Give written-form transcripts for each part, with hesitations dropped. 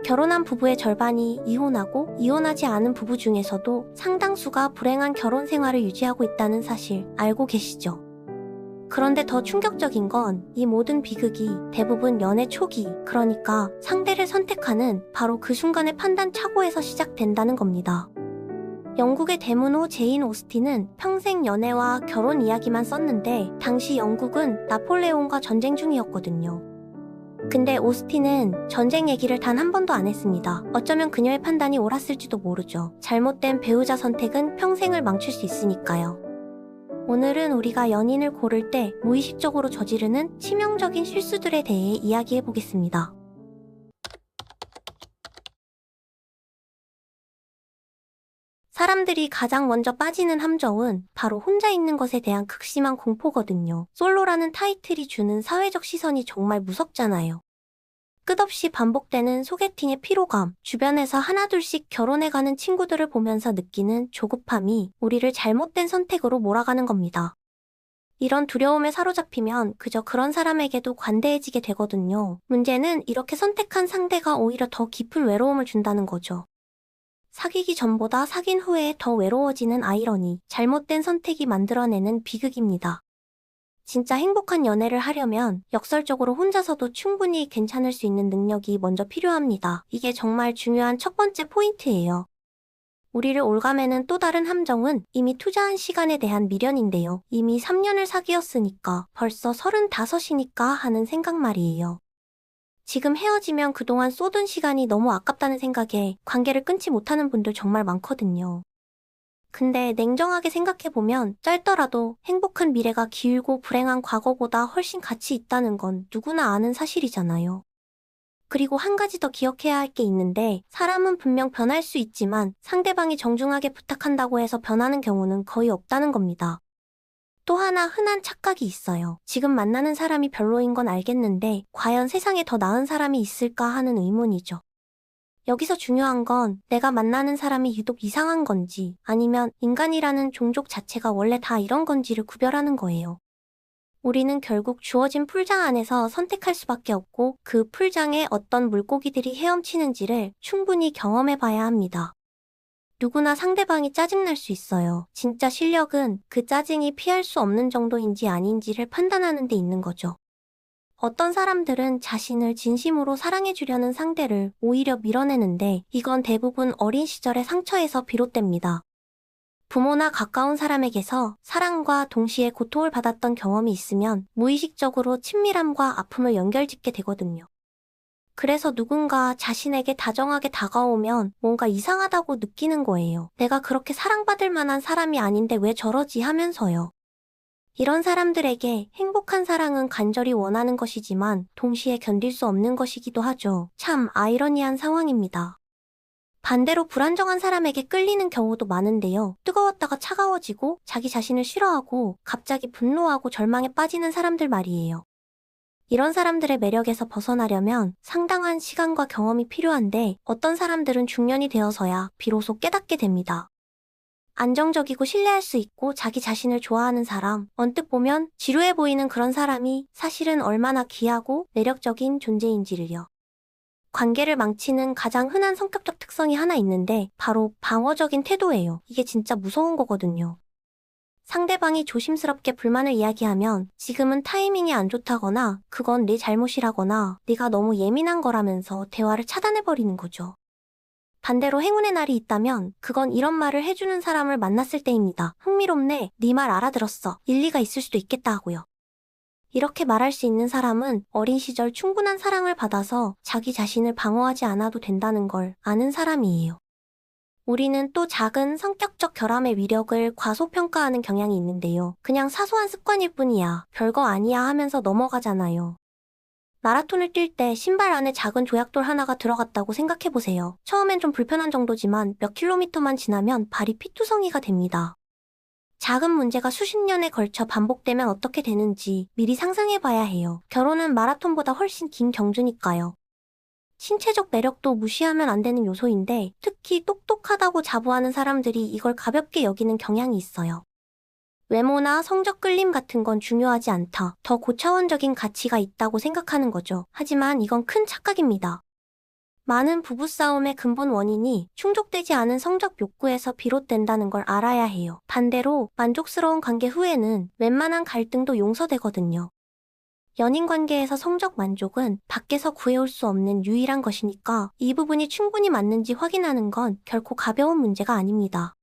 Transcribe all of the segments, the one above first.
결혼한 부부의 절반이 이혼하고 이혼하지 않은 부부 중에서도 상당수가 불행한 결혼 생활을 유지하고 있다는 사실 알고 계시죠? 그런데 더 충격적인 건 이 모든 비극이 대부분 연애 초기, 그러니까 상대를 선택하는 바로 그 순간의 판단 착오에서 시작된다는 겁니다. 영국의 대문호 제인 오스틴은 평생 연애와 결혼 이야기만 썼는데 당시 영국은 나폴레옹과 전쟁 중이었거든요. 근데 오스틴은 전쟁 얘기를 단 한 번도 안 했습니다. 어쩌면 그녀의 판단이 옳았을지도 모르죠. 잘못된 배우자 선택은 평생을 망칠 수 있으니까요. 오늘은 우리가 연인을 고를 때 무의식적으로 저지르는 치명적인 실수들에 대해 이야기해 보겠습니다. 사람들이 가장 먼저 빠지는 함정은 바로 혼자 있는 것에 대한 극심한 공포거든요. 솔로라는 타이틀이 주는 사회적 시선이 정말 무섭잖아요. 끝없이 반복되는 소개팅의 피로감, 주변에서 하나둘씩 결혼해가는 친구들을 보면서 느끼는 조급함이 우리를 잘못된 선택으로 몰아가는 겁니다. 이런 두려움에 사로잡히면 그저 그런 사람에게도 관대해지게 되거든요. 문제는 이렇게 선택한 상대가 오히려 더 깊은 외로움을 준다는 거죠. 사귀기 전보다 사귄 후에 더 외로워지는 아이러니, 잘못된 선택이 만들어내는 비극입니다. 진짜 행복한 연애를 하려면 역설적으로 혼자서도 충분히 괜찮을 수 있는 능력이 먼저 필요합니다. 이게 정말 중요한 첫 번째 포인트예요. 우리를 올가매는 또 다른 함정은 이미 투자한 시간에 대한 미련인데요. 이미 3년을 사귀었으니까 벌써 35이니까 하는 생각 말이에요. 지금 헤어지면 그동안 쏟은 시간이 너무 아깝다는 생각에 관계를 끊지 못하는 분들 정말 많거든요. 근데 냉정하게 생각해보면 짧더라도 행복한 미래가 길고 불행한 과거보다 훨씬 가치 있다는 건 누구나 아는 사실이잖아요. 그리고 한 가지 더 기억해야 할 게 있는데 사람은 분명 변할 수 있지만 상대방이 정중하게 부탁한다고 해서 변하는 경우는 거의 없다는 겁니다. 또 하나 흔한 착각이 있어요. 지금 만나는 사람이 별로인 건 알겠는데 과연 세상에 더 나은 사람이 있을까 하는 의문이죠. 여기서 중요한 건 내가 만나는 사람이 유독 이상한 건지 아니면 인간이라는 종족 자체가 원래 다 이런 건지를 구별하는 거예요. 우리는 결국 주어진 풀장 안에서 선택할 수밖에 없고 그 풀장에 어떤 물고기들이 헤엄치는지를 충분히 경험해 봐야 합니다. 누구나 상대방이 짜증날 수 있어요. 진짜 실력은 그 짜증이 피할 수 없는 정도인지 아닌지를 판단하는 데 있는 거죠. 어떤 사람들은 자신을 진심으로 사랑해주려는 상대를 오히려 밀어내는데 이건 대부분 어린 시절의 상처에서 비롯됩니다. 부모나 가까운 사람에게서 사랑과 동시에 고통을 받았던 경험이 있으면 무의식적으로 친밀함과 아픔을 연결짓게 되거든요. 그래서 누군가 자신에게 다정하게 다가오면 뭔가 이상하다고 느끼는 거예요. 내가 그렇게 사랑받을 만한 사람이 아닌데 왜 저러지 하면서요. 이런 사람들에게 행복한 사랑은 간절히 원하는 것이지만 동시에 견딜 수 없는 것이기도 하죠. 참 아이러니한 상황입니다. 반대로 불안정한 사람에게 끌리는 경우도 많은데요. 뜨거웠다가 차가워지고 자기 자신을 싫어하고 갑자기 분노하고 절망에 빠지는 사람들 말이에요. 이런 사람들의 매력에서 벗어나려면 상당한 시간과 경험이 필요한데 어떤 사람들은 중년이 되어서야 비로소 깨닫게 됩니다. 안정적이고 신뢰할 수 있고 자기 자신을 좋아하는 사람, 언뜻 보면 지루해 보이는 그런 사람이 사실은 얼마나 귀하고 매력적인 존재인지를요. 관계를 망치는 가장 흔한 성격적 특성이 하나 있는데 바로 방어적인 태도예요. 이게 진짜 무서운 거거든요. 상대방이 조심스럽게 불만을 이야기하면 지금은 타이밍이 안 좋다거나 그건 네 잘못이라거나 네가 너무 예민한 거라면서 대화를 차단해버리는 거죠. 반대로 행운의 날이 있다면 그건 이런 말을 해주는 사람을 만났을 때입니다. 흥미롭네, 네 말 알아들었어, 일리가 있을 수도 있겠다 하고요. 이렇게 말할 수 있는 사람은 어린 시절 충분한 사랑을 받아서 자기 자신을 방어하지 않아도 된다는 걸 아는 사람이에요. 우리는 또 작은 성격적 결함의 위력을 과소평가하는 경향이 있는데요. 그냥 사소한 습관일 뿐이야, 별거 아니야 하면서 넘어가잖아요. 마라톤을 뛸 때 신발 안에 작은 조약돌 하나가 들어갔다고 생각해보세요. 처음엔 좀 불편한 정도지만 몇 킬로미터만 지나면 발이 피투성이가 됩니다. 작은 문제가 수십 년에 걸쳐 반복되면 어떻게 되는지 미리 상상해봐야 해요. 결혼은 마라톤보다 훨씬 긴 경주니까요. 신체적 매력도 무시하면 안 되는 요소인데 특히 똑똑하다고 자부하는 사람들이 이걸 가볍게 여기는 경향이 있어요. 외모나 성적 끌림 같은 건 중요하지 않다. 더 고차원적인 가치가 있다고 생각하는 거죠. 하지만 이건 큰 착각입니다. 많은 부부싸움의 근본 원인이 충족되지 않은 성적 욕구에서 비롯된다는 걸 알아야 해요. 반대로 만족스러운 관계 후에는 웬만한 갈등도 용서되거든요. 연인 관계에서 성적 만족은 밖에서 구해올 수 없는 유일한 것이니까 이 부분이 충분히 맞는지 확인하는 건 결코 가벼운 문제가 아닙니다.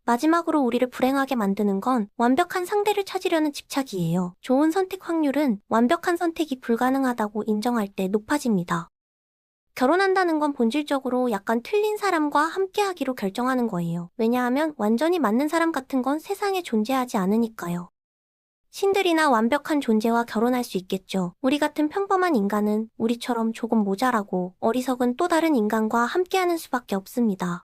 마지막으로 우리를 불행하게 만드는 건 완벽한 상대를 찾으려는 집착이에요. 좋은 선택 확률은 완벽한 선택이 불가능하다고 인정할 때 높아집니다. 결혼한다는 건 본질적으로 약간 틀린 사람과 함께하기로 결정하는 거예요. 왜냐하면 완전히 맞는 사람 같은 건 세상에 존재하지 않으니까요. 신들이나 완벽한 존재와 결혼할 수 있겠죠. 우리 같은 평범한 인간은 우리처럼 조금 모자라고 어리석은 또 다른 인간과 함께하는 수밖에 없습니다.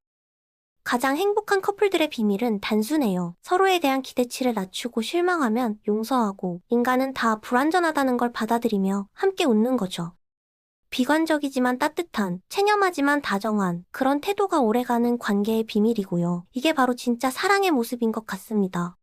가장 행복한 커플들의 비밀은 단순해요. 서로에 대한 기대치를 낮추고 실망하면 용서하고 인간은 다 불완전하다는 걸 받아들이며 함께 웃는 거죠. 비관적이지만 따뜻한, 체념하지만 다정한 그런 태도가 오래가는 관계의 비밀이고요. 이게 바로 진짜 사랑의 모습인 것 같습니다.